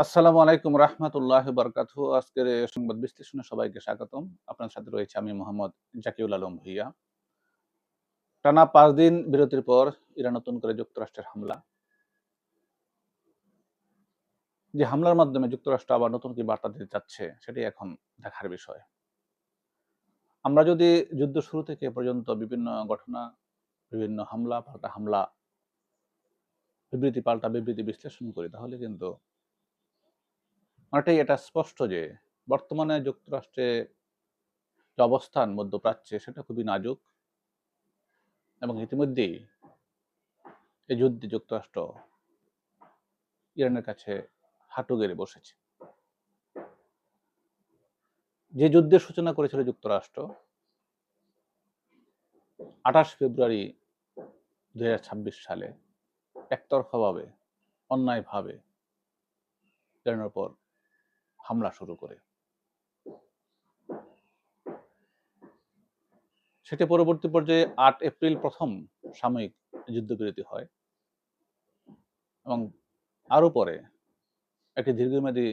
আসসালামু আলাইকুম রাহমাতুল্লাহি বারাকাতুহু। আজকের সংবাদ বিশ্লেষণে সবাইকে স্বাগতম। আপনার সাথে রয়েছে আমি মোহাম্মদ জাকিউল আলম ভুঁইয়া। টানা ৫ দিন বিরতির পর ইরান নতুন করে যুক্তরাষ্ট্রের হামলা। যে হামলার মাধ্যমে যুক্তরাষ্ট্র আবার নতুন কি বার্তা দিতে চাচ্ছে সেটাই এখন দেখার বিষয়। আমরা যদি যুদ্ধ শুরু থেকে এ পর্যন্ত বিভিন্ন ঘটনা, বিভিন্ন হামলা, পাল্টা হামলা, বিবৃতি পাল্টা বিবৃতি বিশ্লেষণ করি তাহলে কিন্তু অনেকটাই এটা স্পষ্ট যে বর্তমানে যুক্তরাষ্ট্রে যে অবস্থান মধ্যপ্রাচ্যে সেটা খুবই নাজুক এবং ইতিমধ্যেই এই যুদ্ধে যুক্তরাষ্ট্র ইরানের কাছে হাঁটু গেড়ে বসেছে। যে যুদ্ধের সূচনা করেছিল যুক্তরাষ্ট্র ২৮ ফেব্রুয়ারি ২০২৬ সালে একতরফাভাবে, অন্যায়ভাবে ইরানের উপর হামলা শুরু করে। সেটি পরবর্তী পর্যায়ে ৮ এপ্রিল প্রথম সাময়িক যুদ্ধবিরতি হয় এবং আরও পরে একটি দীর্ঘমেয়াদী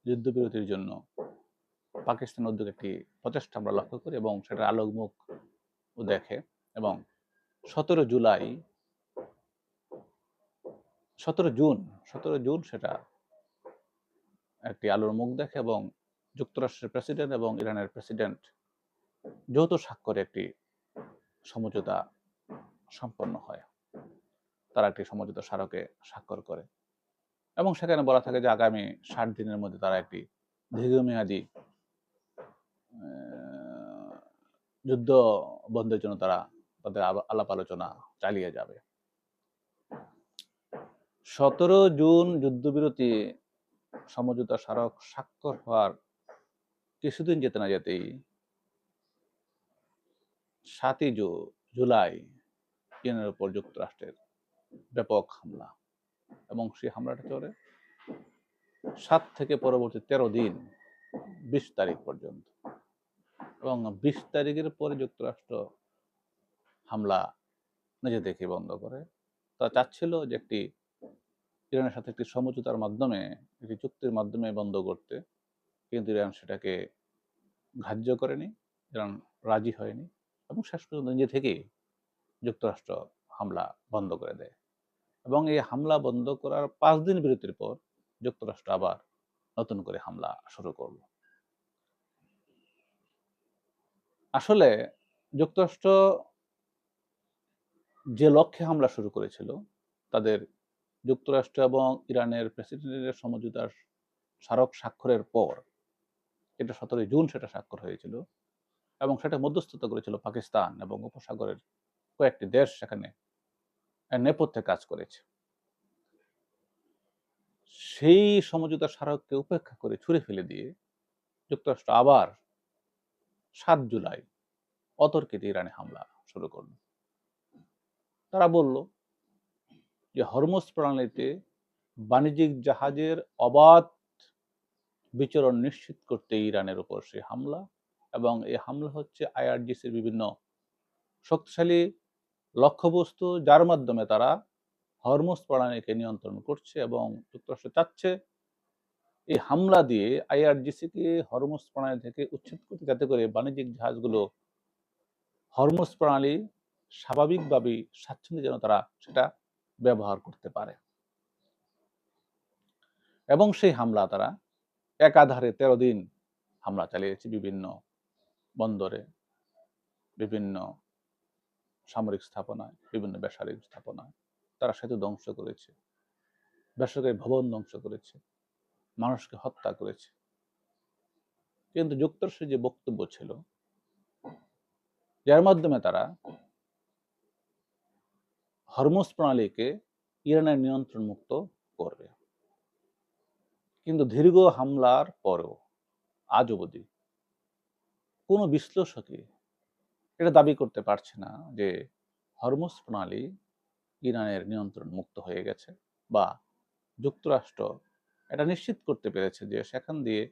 যুদ্ধবিরতির জন্য পাকিস্তান উদ্যোগে একটি প্রচেষ্টা আমরা লক্ষ্য করি এবং সেটার আলোকমুখ দেখে এবং ১৭ জুলাই ১৭ জুন সেটা একটি আলোর মুখ দেখে এবং যুক্তরাষ্ট্রের প্রেসিডেন্ট এবং ইরানের প্রেসিডেন্ট যৌথ স্বাক্ষরে একটি সমঝোতা সম্পন্ন হয়। তারা একটি সমঝোতা স্মারকে স্বাক্ষর করে এবং সেখানে বলা থাকে যে আগামী ৬০ দিনের মধ্যে তারা একটি দীর্ঘমেয়াদী যুদ্ধ বন্ধের জন্য তারা তাদের আলাপ আলোচনা চালিয়ে যাবে। ১৭ জুন যুদ্ধবিরতি সমঝোতা স্মারক স্বাক্ষর হওয়ার কিছুদিন যেতে না যেতেই ৭ই জুলাই ইরানের উপর যুক্তরাষ্ট্রের ব্যাপক হামলা এবং সেই হামলাটা চলে ৭ থেকে পরবর্তী ১৩ দিন ২০ তারিখ পর্যন্ত এবং ২০ তারিখের পরে যুক্তরাষ্ট্র হামলা নিজে থেকে বন্ধ করে। তারা চাচ্ছিল যে একটি ইরানের সাথে একটি সমঝোতার মাধ্যমে, একটি চুক্তির মাধ্যমে বন্ধ করতে, কিন্তু ইরান সেটাকে গ্রাহ্য করেনি, ইরান রাজি হয়নি এবং শেষ পর্যন্ত নিজে থেকেই যুক্তরাষ্ট্র হামলা বন্ধ করে দেয় এবং এই হামলা বন্ধ করার ৫ দিন বিরতির পর যুক্তরাষ্ট্র আবার নতুন করে হামলা শুরু করল। আসলে যুক্তরাষ্ট্র যে লক্ষ্যে হামলা শুরু করেছিল, তাদের যুক্তরাষ্ট্র এবং ইরানের প্রেসিডেন্টের সমঝোতার স্মারক স্বাক্ষরের পর, এটা ১৭ জুন সেটা স্বাক্ষর হয়েছিল এবং সেটা মধ্যস্থতা করেছিল পাকিস্তান এবং উপসাগরের কয়েকটি দেশ সেখানে নেপথ্যে কাজ করেছে। সেই সমঝোতা স্মারককে উপেক্ষা করে ছুঁড়ে ফেলে দিয়ে যুক্তরাষ্ট্র আবার ৭ জুলাই অতর্কিত ইরানে হামলা শুরু করল। তারা বলল যে হরমুজ প্রণালীতে বাণিজ্যিক জাহাজের অবাধ বিচরণ নিশ্চিত করতে ইরানের উপর সেই হামলা এবং এই হামলা হচ্ছে আইআরজিসির বিভিন্ন শক্তিশালী লক্ষ্যবস্তু, যার মাধ্যমে তারা হরমুজ প্রণালীকে নিয়ন্ত্রণ করছে এবং যুক্তরাষ্ট্র চাচ্ছে এই হামলা দিয়ে আইআরজিসিকে হরমুজ প্রণালী থেকে উচ্ছেদ করতে, যাতে করে বাণিজ্যিক জাহাজগুলো হরমুজ প্রণালী স্বাভাবিকভাবেই স্বাচ্ছন্দ্যে যেন তারা সেটা ব্যবহার করতে পারে এবং সেই হামলা তারা একাধারে ১৩ দিন হামলা চালিয়েছে বিভিন্ন বন্দরে, বিভিন্ন সামরিক স্থাপনায়, বিভিন্ন বেসামরিক স্থাপনায়। তারা সেতু ধ্বংস করেছে, বেসরকারি ভবন ধ্বংস করেছে, মানুষকে হত্যা করেছে। কিন্তু যুক্তরাষ্ট্রের যে বক্তব্য ছিল, যার মাধ্যমে তারা হরমুজ প্রণালীকে ইরানের নিয়ন্ত্রণ মুক্ত করবে, কিন্তু দীর্ঘ হামলার পরেও আজ অবধি কোনো বিশ্লেষকই এটা দাবি করতে পারছে না যে হরমুজ প্রণালী ইরানের নিয়ন্ত্রণ মুক্ত হয়ে গেছে বা যুক্তরাষ্ট্র এটা নিশ্চিত করতে পেরেছে যে সেখান দিয়ে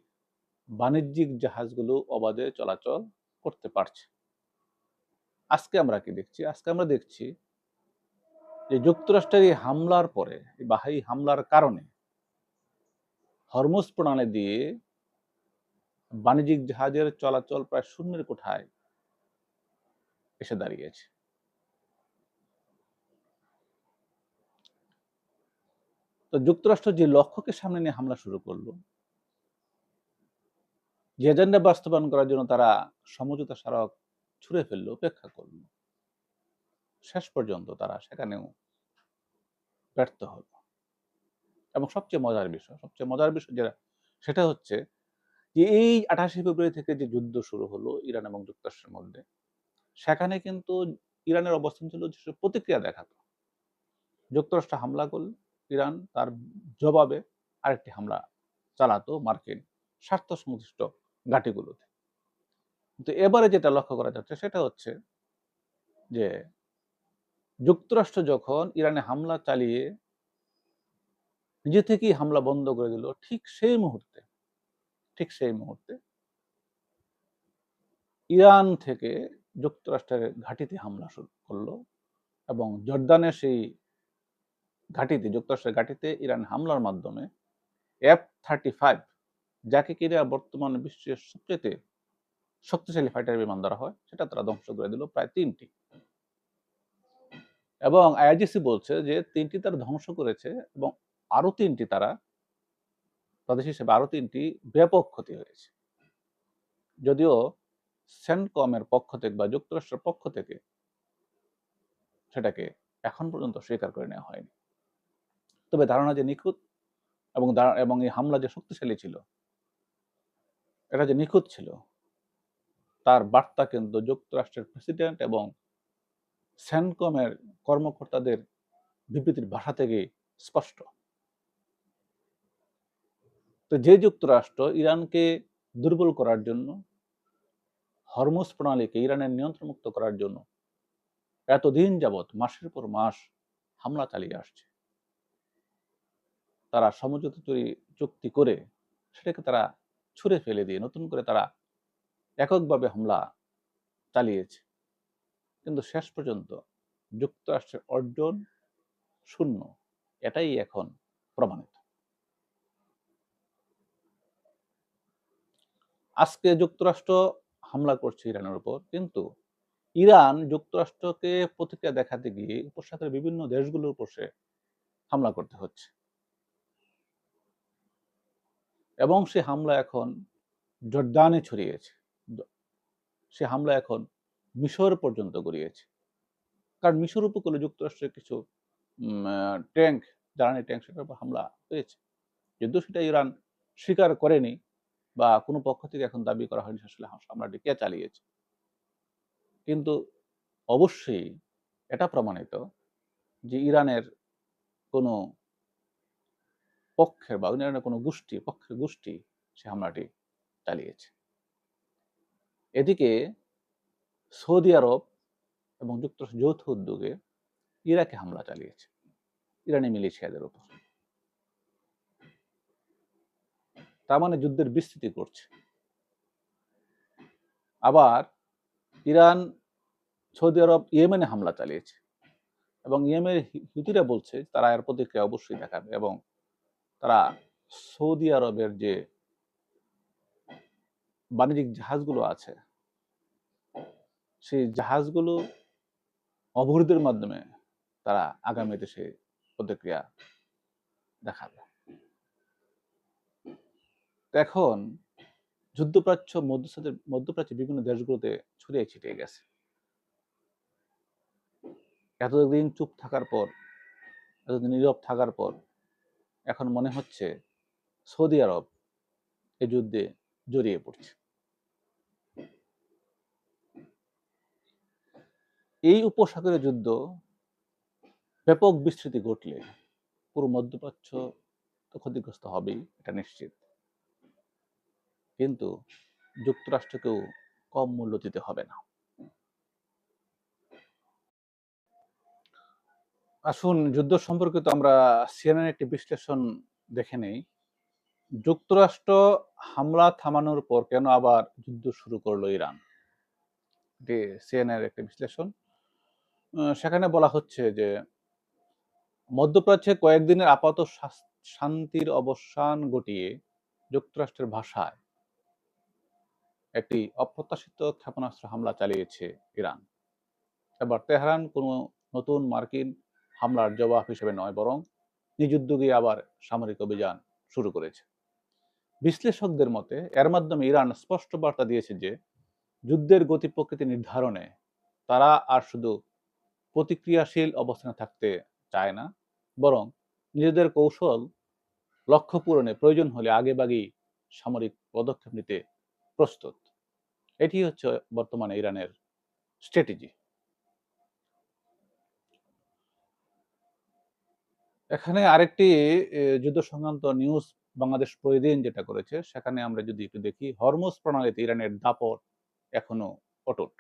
বাণিজ্যিক জাহাজগুলো অবাধে চলাচল করতে পারছে। আজকে আমরা কি দেখছি? আজকে আমরা দেখছি যে যুক্তরাষ্ট্রের এই হামলার পরে, এই বাহিনী হামলার কারণে হরমুজ প্রণালী দিয়ে বাণিজ্যিক জাহাজের চলাচল প্রায় শূন্যের কোঠায় এসে দাঁড়িয়েছে। তো যুক্তরাষ্ট্র যে লক্ষ্যকে সামনে নিয়ে হামলা শুরু করলো, যে এজেন্ডা বাস্তবায়ন করার জন্য তারা সমঝোতা স্মারক ছুঁড়ে ফেললো, উপেক্ষা করলো, শেষ পর্যন্ত তারা সেখানেও ব্যর্থ হলো। এবং সবচেয়ে মজার বিষয় যেটা, সেটা হচ্ছে যে এই 28শে ফেব্রুয়ারি থেকে যে যুদ্ধ শুরু হলো ইরান এবং যুক্তরাষ্ট্রের মধ্যে, সেখানে কিন্তু ইরানের অবস্থান ছিল যে সে প্রতিক্রিয়া দেখাতো। যুক্তরাষ্ট্র হামলা করলে ইরান তার জবাবে আরেকটি হামলা চালাতো মার্কিন স্বার্থ সংশ্লিষ্ট ঘাঁটিগুলোতে। কিন্তু এবারে যেটা লক্ষ্য করা যাচ্ছে সেটা হচ্ছে যে যুক্তরাষ্ট্র যখন ইরানে হামলা চালিয়ে নিজে থেকেই হামলা বন্ধ করে দিল, ঠিক সেই মুহূর্তে ইরান থেকে যুক্তরাষ্ট্রের ঘাঁটিতে হামলা শুরু করলো এবং জর্দানের সেই ঘাঁটিতে, যুক্তরাষ্ট্রের ঘাঁটিতে ইরান হামলার মাধ্যমে F-35, যাকে কিনা বর্তমানে বিশ্বের সবচেয়ে শক্তিশালী ফাইটার বিমান ধরা হয়, সেটা তারা ধ্বংস করে দিল প্রায় 3টি। এবং আইআরজিসি বলছে যে 3টি তারা ধ্বংস করেছে এবং আরো 3টি তারা তাদের হিসেবে আরো 3টি ব্যাপক ক্ষতি হয়েছে। যদিও সেন্টকমের পক্ষ থেকে বা যুক্তরাষ্ট্রের পক্ষ থেকে সেটাকে এখন পর্যন্ত স্বীকার করে নেওয়া হয়নি। তবে ধারণা যে নিখুঁত এবং এই হামলা যে শক্তিশালী ছিল, এটা যে নিখুঁত ছিল, তার বার্তা কিন্তু যুক্তরাষ্ট্রের প্রেসিডেন্ট এবং সেন্টকমের কর্মকর্তাদের বিবৃতির ভাষা থেকেই স্পষ্ট। তো যে যুক্তরাষ্ট্র ইরানকে দুর্বল করার জন্য, হরমুজ প্রণালীকে ইরানের নিয়ন্ত্রণমুক্ত করার জন্য এতদিন যাবৎ মাসের পর মাস হামলা চালিয়ে আসছে, তারা সমঝোতা চুক্তি করে সেটাকে তারা ছুঁড়ে ফেলে দিয়ে নতুন করে তারা এককভাবে হামলা চালিয়েছে। কিন্তু শেষ পর্যন্ত যুক্তরাষ্ট্রের অর্জন শূন্য, এটাই এখন প্রমাণিত। আজকে যুক্তরাষ্ট্র হামলা করছে ইরানের উপর, কিন্তু ইরান যুক্তরাষ্ট্রকে প্রতিক্রিয়া দেখাতে গিয়ে উপসাগরের বিভিন্ন দেশগুলোর উপর সে হামলা করতে হচ্ছে এবং সে হামলা এখন জর্দানে ছড়িয়েছে, সে হামলা এখন মিশর পর্যন্ত গড়িয়েছে। কারণ মিশর উপকূলে যুক্তরাষ্ট্রের কিছু ট্যাঙ্ক, জ্বালানি ট্যাঙ্ক, সেটার উপর হামলা হয়েছে। যদিও সেটা ইরান স্বীকার করেনি বা কোনো পক্ষ থেকে এখন দাবি করা হয়নি আসলে হামলাটি কে চালিয়েছে, কিন্তু অবশ্যই এটা প্রমাণিত যে ইরানের কোনো পক্ষের বা ইরানের কোনো পক্ষের গোষ্ঠী সে হামলাটি চালিয়েছে। এদিকে সৌদি আরব এবং যুক্তরাষ্ট্র যৌথ উদ্যোগে ইরাকে হামলা চালিয়েছে ইরানি মিলিশিয়াদের উপর। তার মানে যুদ্ধের বিস্তৃতি করছে। আবার ইরান, সৌদি আরব ইয়েমেনে হামলা চালিয়েছে এবং ইয়েমেনের হুতিরা বলছে তারা এর প্রতিক্রিয়া অবশ্যই দেখাবে এবং তারা সৌদি আরবের যে বাণিজ্যিক জাহাজগুলো আছে সেই জাহাজগুলো অবরোধের মাধ্যমে তারা আগামীতে সে প্রতিক্রিয়া দেখাবে। এখন যুদ্ধপ্রাচ্য মধ্যপ্রাচ্যের বিভিন্ন দেশগুলোতে ছড়িয়ে ছিটিয়ে গেছে। এতদিন চুপ থাকার পর, এতদিন নীরব থাকার পর এখন মনে হচ্ছে সৌদি আরব এই যুদ্ধে জড়িয়ে পড়ছে। এই উপসাগরের যুদ্ধ ব্যাপক বিস্তৃতি ঘটলে পুরো মধ্যপ্রাচ্য তো ক্ষতিগ্রস্ত হবেই, এটা নিশ্চিত। কিন্তু যুক্তরাষ্ট্রকেও কম মূল্য দিতে হবে না। আসুন যুদ্ধ সম্পর্কিত আমরা সিএনএন একটি বিশ্লেষণ দেখে নেই। যুক্তরাষ্ট্র হামলা থামানোর পর কেন আবার যুদ্ধ শুরু করলো ইরান, এটি সিএনএন একটি বিশ্লেষণ। সেখানে বলা হচ্ছে যে মধ্যপ্রাচ্যে কয়েকদিনের আপাতত শান্তির অবসান ঘটিয়ে যুক্তরাষ্ট্রের ভাষায় একটি অপ্রত্যাশিত ক্ষেপণাস্ত্র হামলা চালিয়েছে ইরান। এবার তেহরান কোনো নতুন মার্কিন হামলার জবাব হিসেবে নয়, বরং নিজ উদ্যোগে আবার সামরিক অভিযান শুরু করেছে। বিশ্লেষকদের মতে এর মাধ্যমে ইরান স্পষ্ট বার্তা দিয়েছে যে যুদ্ধের গতি প্রকৃতি নির্ধারণে তারা আর শুধু প্রতিক্রিয়াশীল অবস্থানে থাকতে চায় না, বরং নিজেদের কৌশল লক্ষ্য পূরণে প্রয়োজন হলে আগেভাগেই সামরিক পদক্ষেপ নিতে প্রস্তুত। এটি হচ্ছে বর্তমানে ইরানের স্ট্র্যাটেজি। এখানে আরেকটি যুদ্ধ সংক্রান্ত নিউজ বাংলাদেশ প্রতিদিন যেটা করেছে, সেখানে আমরা যদি একটু দেখি, হরমুজ প্রণালীতে ইরানের দাপট এখনো অটুট।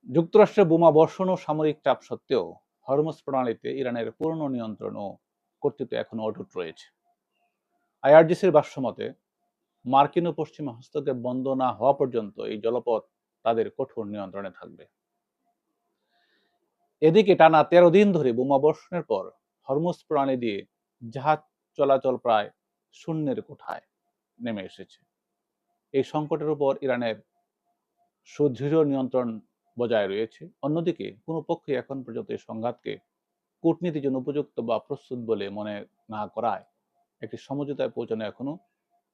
যুক্তরাষ্ট্রের বোমা বর্ষণ ও সামরিক চাপ সত্ত্বেও হরমুজ প্রণালীতে ইরানের পূর্ণ নিয়ন্ত্রণ ও কর্তৃত্ব এখনো অটুট রয়েছে। আইআরজিসির ভাষ্যমতে মার্কিন ও পশ্চিমা হস্তক্ষেপ বন্ধ না হওয়া পর্যন্ত এই জলপথ তাদের কঠোর নিয়ন্ত্রণে থাকবে। এদিকে টানা 13 দিন ধরে বোমা বর্ষণের পর হরমুজ প্রণালী দিয়ে জাহাজ চলাচল প্রায় শূন্যের কোঠায় নেমে এসেছে। এই সংকটের উপর ইরানের সুদৃঢ় নিয়ন্ত্রণ বজায় রয়েছে। অন্যদিকে কোনো পক্ষই এখন পর্যন্ত এই সংঘাতকে কূটনীতির জন্য উপযুক্ত বা প্রস্তুত বলে মনে না করায় একটি সমঝোতায় পৌঁছানো এখনো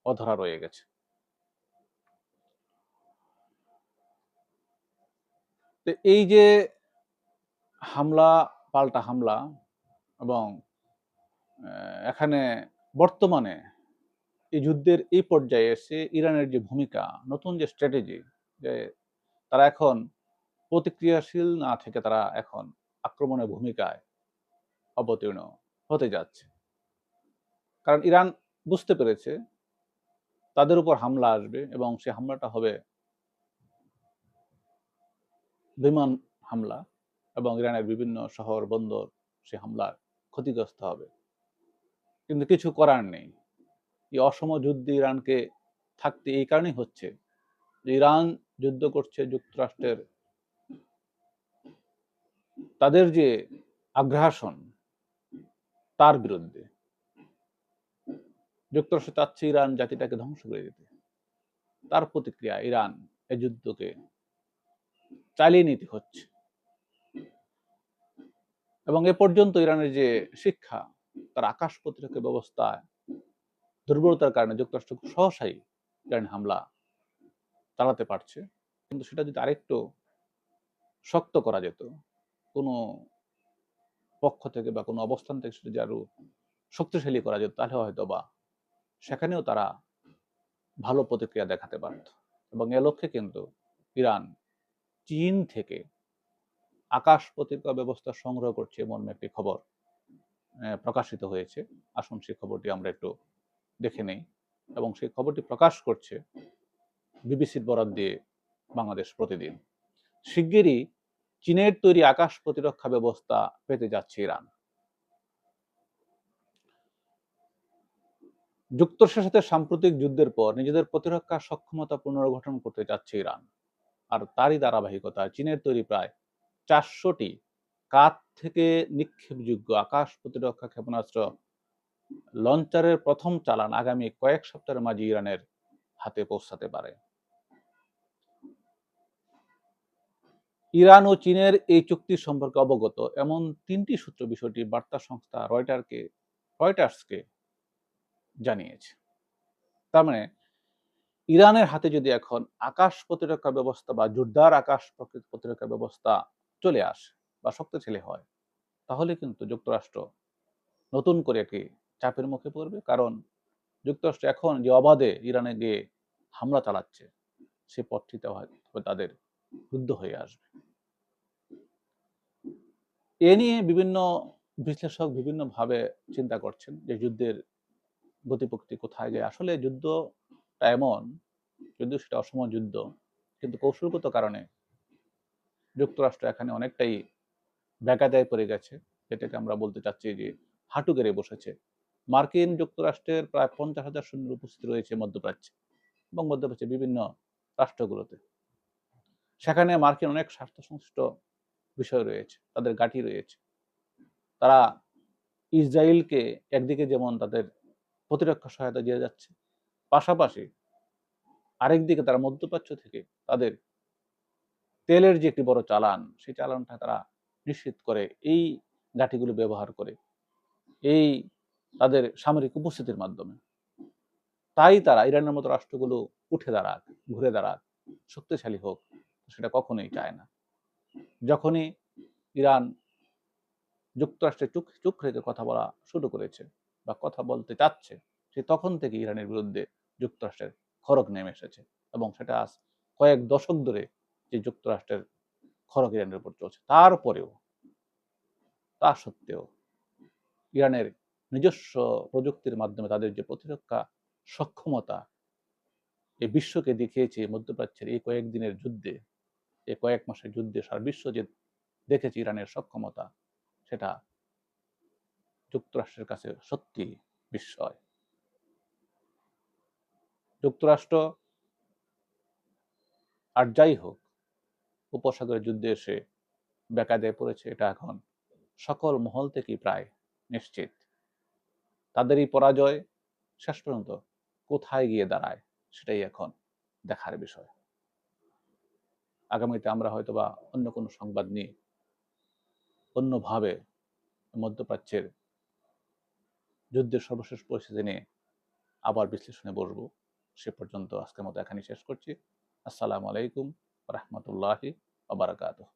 অধরা রয়ে গেছে। তো এই যে হামলা পাল্টা হামলা এবং এখানে বর্তমানে এই যুদ্ধের এই পর্যায়ে এসে ইরানের যে ভূমিকা, নতুন যে স্ট্র্যাটেজি, যে তারা এখন প্রতিক্রিয়াশীল না থেকে তারা এখন আক্রমণের ভূমিকায় অবতীর্ণ হতে যাচ্ছে। কারণ ইরান বুঝতে পেরেছে তাদের উপর হামলা আসবে এবং সেই হামলাটা হবে বিমান হামলা, এবং ইরানের বিভিন্ন শহর বন্দর সে হামলার ক্ষতিগ্রস্ত হবে। কিন্তু কিছু করার নেই। এই অসম যুদ্ধে ইরানকে থাকতে এই কারণেই হচ্ছে যে ইরান যুদ্ধ করছে যুক্তরাষ্ট্রের তাদের যে আগ্রাসন তার বিরুদ্ধে। যুক্তরাষ্ট্র চাচ্ছে ইরান জাতিটাকে ধ্বংস করে দিতে। তার প্রতিক্রিয়া ইরান এই যুদ্ধকে চালিয়ে নিতে হচ্ছে। এবং এ পর্যন্ত ইরানের যে শিক্ষা, তার আকাশ প্রতিরক্ষা ব্যবস্থায় দুর্বলতার কারণে যুক্তরাষ্ট্র খুব সহসাই ইরান হামলা চালাতে পারছে। কিন্তু সেটা যদি আরেকটু শক্ত করা যেত, কোনো পক্ষ থেকে বা কোনো অবস্থান থেকে সেটা আরো শক্তিশালী করা যেত, তাহলে হয়তো বা সেখানেও তারা ভালো প্রতিক্রিয়া দেখাতে পারত। এবং এ লক্ষ্যে কিন্তু ইরান চীন থেকে আকাশ প্রতিরক্ষা ব্যবস্থা সংগ্রহ করছে এমন একটি খবর প্রকাশিত হয়েছে। আসুন সেই খবরটি আমরা একটু দেখে নেই। এবং সেই খবরটি প্রকাশ করছে বিবিসির বরাত দিয়ে বাংলাদেশ প্রতিদিন। শিগগিরই চীনের তৈরি আকাশ প্রতিরক্ষা ব্যবস্থা পেতে যাচ্ছে ইরান। যুক্তরাষ্ট্রের সাথে সাম্প্রতিক যুদ্ধের পর নিজেদের প্রতিরক্ষা সক্ষমতা পুনর্গঠন করতে যাচ্ছে ইরান। আর তারই ধারাবাহিকতায় চীনের তৈরি প্রায় 400টি কাঁধ থেকে নিক্ষেপযোগ্য আকাশ প্রতিরক্ষা ক্ষেপণাস্ত্র লঞ্চারের প্রথম চালান আগামী কয়েক সপ্তাহের মাঝে ইরানের হাতে পৌঁছাতে পারে। ইরান ও চীনের এই চুক্তি সম্পর্কে অবগত এমন 3টি সূত্র বিষয়টি বার্তা সংস্থা রয়টার্সকে জানিয়েছে। তার মানে ইরানের হাতে যদি এখন আকাশ প্রতিরক্ষা ব্যবস্থা বা জোরদার আকাশ প্রতিরক্ষা ব্যবস্থা চলে আসে বা শক্তিশালী হয়, তাহলে কিন্তু যুক্তরাষ্ট্র নতুন করে একটি চাপের মুখে পড়বে। কারণ যুক্তরাষ্ট্র এখন যে অবাধে ইরানে গিয়ে হামলা চালাচ্ছে, সে পথটিতে হয়তো তাদের রুদ্ধ হয়ে আসবে। এ নিয়ে বিভিন্ন বিশ্লেষক বিভিন্নভাবে চিন্তা করছেন যে যুদ্ধের গতিপ্রকৃতি কোথায় যায়। আসলে যুদ্ধটা এমন, যদিও সেটা অসম যুদ্ধ, কিন্তু কৌশলগত কারণে যুক্তরাষ্ট্র এখানে অনেকটাই বেকায়দায় পড়ে গেছে, যেটাকে আমরা বলতে চাচ্ছি যে হাঁটু গেড়ে বসেছে। মার্কিন যুক্তরাষ্ট্রের প্রায় 50,000 সৈন্য উপস্থিত রয়েছে মধ্যপ্রাচ্যে এবং মধ্যপ্রাচ্যের বিভিন্ন রাষ্ট্রগুলোতে। সেখানে মার্কিন অনেক স্বার্থ সংশ্লিষ্ট বিষয় রয়েছে, তাদের ঘাঁটি রয়েছে। তারা ইসরায়েলকে একদিকে যেমন তাদের প্রতিরক্ষা সহায়তা দিয়ে যাচ্ছে, পাশাপাশি আরেকদিকে তারা মধ্যপ্রাচ্য থেকে তাদের তেলের যে একটি বড় চালান, সেই চালানটা তারা নিশ্চিত করে এই ঘাঁটিগুলো ব্যবহার করে, এই তাদের সামরিক উপস্থিতির মাধ্যমে। তাই তারা ইরানের মতো রাষ্ট্রগুলো উঠে দাঁড়াক, ঘুরে দাঁড়াক, শক্তিশালী হোক, সেটা কখনোই চায় না। যখনই ইরান যুক্তরাষ্ট্রের চোখ রেখে কথা বলা শুরু করেছে বা কথা বলতে চাচ্ছে, সে তখন থেকে ইরানের বিরুদ্ধে যুক্তরাষ্ট্রের খড়গ নেমে এসেছে, এবং সেটা আজ কয়েক দশক ধরে যে যুক্তরাষ্ট্রের খড়গ ইরানের উপর চলছে। তারপরেও, তা সত্ত্বেও ইরানের নিজস্ব প্রযুক্তির মাধ্যমে তাদের যে প্রতিরক্ষা সক্ষমতা এই বিশ্বকে দেখিয়েছে মধ্যপ্রাচ্যের এই কয়েকদিনের যুদ্ধে, এই কয়েক মাসের যুদ্ধে সারা বিশ্ব যে দেখেছে ইরানের সক্ষমতা, সেটা যুক্তরাষ্ট্রের কাছে সত্যি বিস্ময়। যুক্তরাষ্ট্র আর যাই হোক, উপসাগরের যুদ্ধে এসে বেকায়দায় পড়েছে, এটা এখন সকল মহল থেকেই প্রায় নিশ্চিত। তাদের এই পরাজয় শেষ পর্যন্ত কোথায় গিয়ে দাঁড়ায়, সেটাই এখন দেখার বিষয়। আগামীতে আমরা হয়তোবা অন্য কোনো সংবাদ নিয়ে অন্যভাবে মধ্যপ্রাচ্যের যুদ্ধের সর্বশেষ পরিস্থিতি নিয়ে আবার বিশ্লেষণে বসবো। সে পর্যন্ত আজকের মতো এখানেই শেষ করছি। আসসালামু আলাইকুম ওয়া রাহমাতুল্লাহি ওয়া বারাকাতুহু।